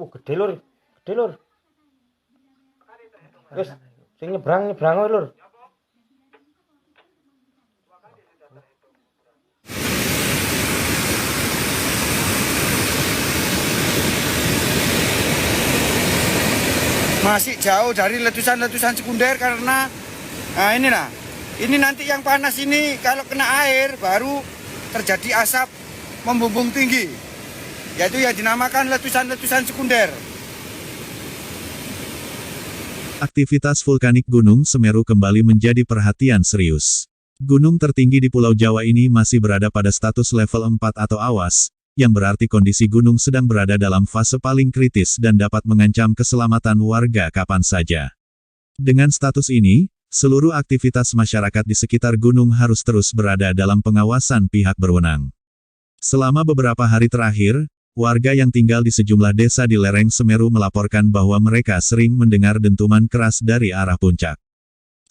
gede lur. Gede lur. Wis sing nyebrang wae lur. Masih jauh dari letusan-letusan sekunder karena ini nanti yang panas ini kalau kena air baru terjadi asap membumbung tinggi, yaitu yang dinamakan letusan-letusan sekunder. Aktivitas vulkanik Gunung Semeru kembali menjadi perhatian serius. Gunung tertinggi di Pulau Jawa ini masih berada pada status level 4 atau awas, yang berarti kondisi gunung sedang berada dalam fase paling kritis dan dapat mengancam keselamatan warga kapan saja. Dengan status ini, seluruh aktivitas masyarakat di sekitar gunung harus terus berada dalam pengawasan pihak berwenang. Selama beberapa hari terakhir, warga yang tinggal di sejumlah desa di lereng Semeru melaporkan bahwa mereka sering mendengar dentuman keras dari arah puncak.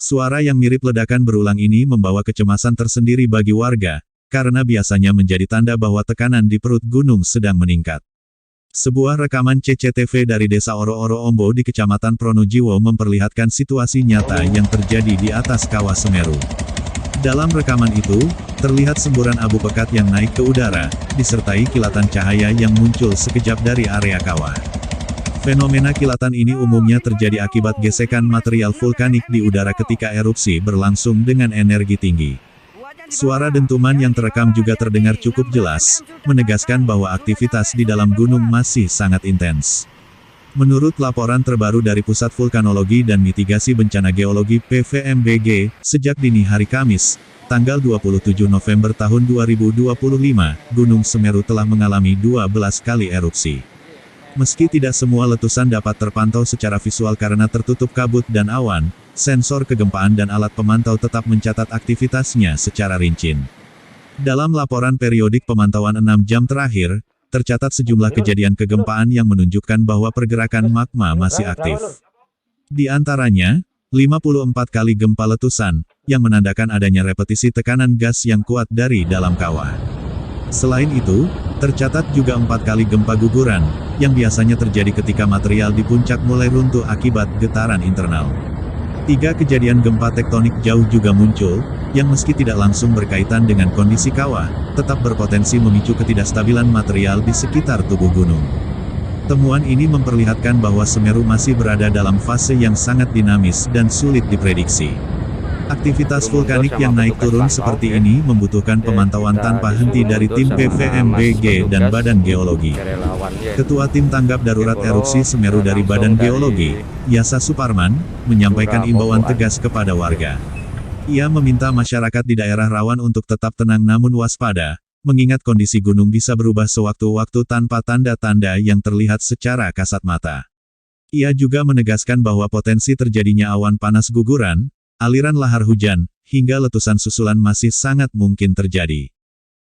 Suara yang mirip ledakan berulang ini membawa kecemasan tersendiri bagi warga, karena biasanya menjadi tanda bahwa tekanan di perut gunung sedang meningkat. Sebuah rekaman CCTV dari Desa Oro-Oro Ombo di Kecamatan Pronojiwo memperlihatkan situasi nyata yang terjadi di atas kawah Semeru. Dalam rekaman itu, terlihat semburan abu pekat yang naik ke udara, disertai kilatan cahaya yang muncul sekejap dari area kawah. Fenomena kilatan ini umumnya terjadi akibat gesekan material vulkanik di udara ketika erupsi berlangsung dengan energi tinggi. Suara dentuman yang terekam juga terdengar cukup jelas, menegaskan bahwa aktivitas di dalam gunung masih sangat intens. Menurut laporan terbaru dari Pusat Vulkanologi dan Mitigasi Bencana Geologi (PVMBG), sejak dini hari Kamis, tanggal 27 November tahun 2025, Gunung Semeru telah mengalami 12 kali erupsi. Meski tidak semua letusan dapat terpantau secara visual karena tertutup kabut dan awan, sensor kegempaan dan alat pemantau tetap mencatat aktivitasnya secara rinci. Dalam laporan periodik pemantauan 6 jam terakhir, tercatat sejumlah kejadian kegempaan yang menunjukkan bahwa pergerakan magma masih aktif. Di antaranya, 54 kali gempa letusan, yang menandakan adanya repetisi tekanan gas yang kuat dari dalam kawah. Selain itu, tercatat juga 4 kali gempa guguran, yang biasanya terjadi ketika material di puncak mulai runtuh akibat getaran internal. 3 kejadian gempa tektonik jauh juga muncul, yang meski tidak langsung berkaitan dengan kondisi kawah, tetap berpotensi memicu ketidakstabilan material di sekitar tubuh gunung. Temuan ini memperlihatkan bahwa Semeru masih berada dalam fase yang sangat dinamis dan sulit diprediksi. Aktivitas vulkanik yang naik turun seperti ini membutuhkan pemantauan tanpa henti dari tim PVMBG dan Badan Geologi. Ketua Tim Tanggap Darurat Erupsi Semeru dari Badan Geologi, Yasa Suparman, menyampaikan imbauan tegas kepada warga. Ia meminta masyarakat di daerah rawan untuk tetap tenang namun waspada, mengingat kondisi gunung bisa berubah sewaktu-waktu tanpa tanda-tanda yang terlihat secara kasat mata. Ia juga menegaskan bahwa potensi terjadinya awan panas guguran, aliran lahar hujan, hingga letusan susulan masih sangat mungkin terjadi.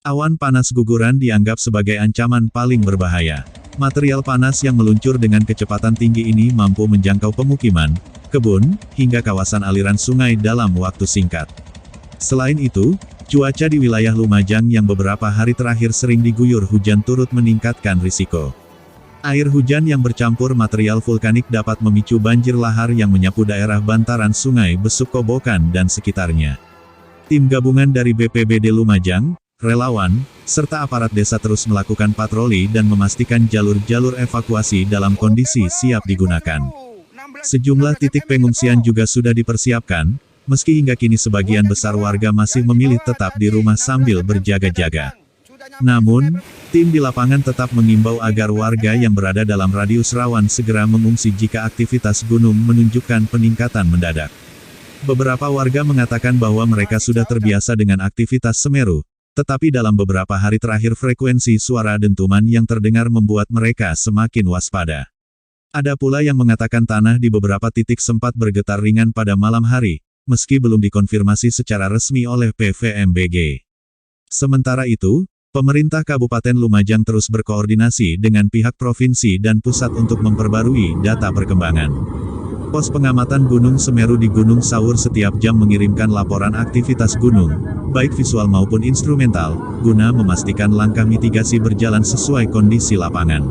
Awan panas guguran dianggap sebagai ancaman paling berbahaya. Material panas yang meluncur dengan kecepatan tinggi ini mampu menjangkau pemukiman, kebun, hingga kawasan aliran sungai dalam waktu singkat. Selain itu, cuaca di wilayah Lumajang yang beberapa hari terakhir sering diguyur hujan turut meningkatkan risiko. Air hujan yang bercampur material vulkanik dapat memicu banjir lahar yang menyapu daerah bantaran sungai Besuk Kobokan dan sekitarnya. Tim gabungan dari BPBD Lumajang, relawan, serta aparat desa terus melakukan patroli dan memastikan jalur-jalur evakuasi dalam kondisi siap digunakan. Sejumlah titik pengungsian juga sudah dipersiapkan, meski hingga kini sebagian besar warga masih memilih tetap di rumah sambil berjaga-jaga. Namun, tim di lapangan tetap mengimbau agar warga yang berada dalam radius rawan segera mengungsi jika aktivitas gunung menunjukkan peningkatan mendadak. Beberapa warga mengatakan bahwa mereka sudah terbiasa dengan aktivitas Semeru, tetapi dalam beberapa hari terakhir frekuensi suara dentuman yang terdengar membuat mereka semakin waspada. Ada pula yang mengatakan tanah di beberapa titik sempat bergetar ringan pada malam hari, meski belum dikonfirmasi secara resmi oleh PVMBG. Sementara itu, pemerintah Kabupaten Lumajang terus berkoordinasi dengan pihak provinsi dan pusat untuk memperbarui data perkembangan. Pos pengamatan Gunung Semeru di Gunung Sawur setiap jam mengirimkan laporan aktivitas gunung, baik visual maupun instrumental, guna memastikan langkah mitigasi berjalan sesuai kondisi lapangan.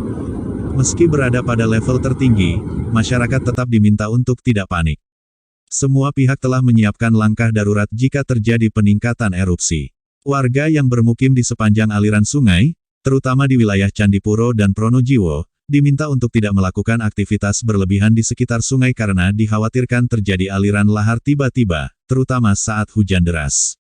Meski berada pada level tertinggi, masyarakat tetap diminta untuk tidak panik. Semua pihak telah menyiapkan langkah darurat jika terjadi peningkatan erupsi. Warga yang bermukim di sepanjang aliran sungai, terutama di wilayah Candipuro dan Pronojiwo, diminta untuk tidak melakukan aktivitas berlebihan di sekitar sungai karena dikhawatirkan terjadi aliran lahar tiba-tiba, terutama saat hujan deras.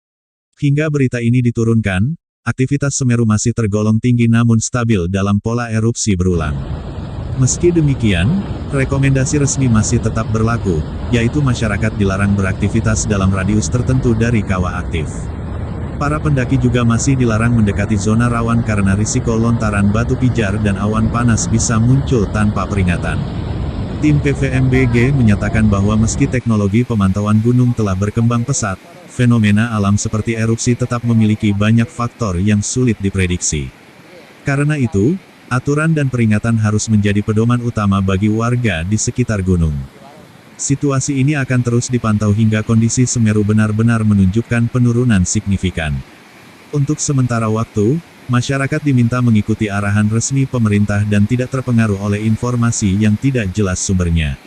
Hingga berita ini diturunkan, aktivitas Semeru masih tergolong tinggi namun stabil dalam pola erupsi berulang. Meski demikian, rekomendasi resmi masih tetap berlaku, yaitu masyarakat dilarang beraktivitas dalam radius tertentu dari kawah aktif. Para pendaki juga masih dilarang mendekati zona rawan karena risiko lontaran batu pijar dan awan panas bisa muncul tanpa peringatan. Tim PVMBG menyatakan bahwa meski teknologi pemantauan gunung telah berkembang pesat, fenomena alam seperti erupsi tetap memiliki banyak faktor yang sulit diprediksi. Karena itu, aturan dan peringatan harus menjadi pedoman utama bagi warga di sekitar gunung. Situasi ini akan terus dipantau hingga kondisi Semeru benar-benar menunjukkan penurunan signifikan. Untuk sementara waktu, masyarakat diminta mengikuti arahan resmi pemerintah dan tidak terpengaruh oleh informasi yang tidak jelas sumbernya.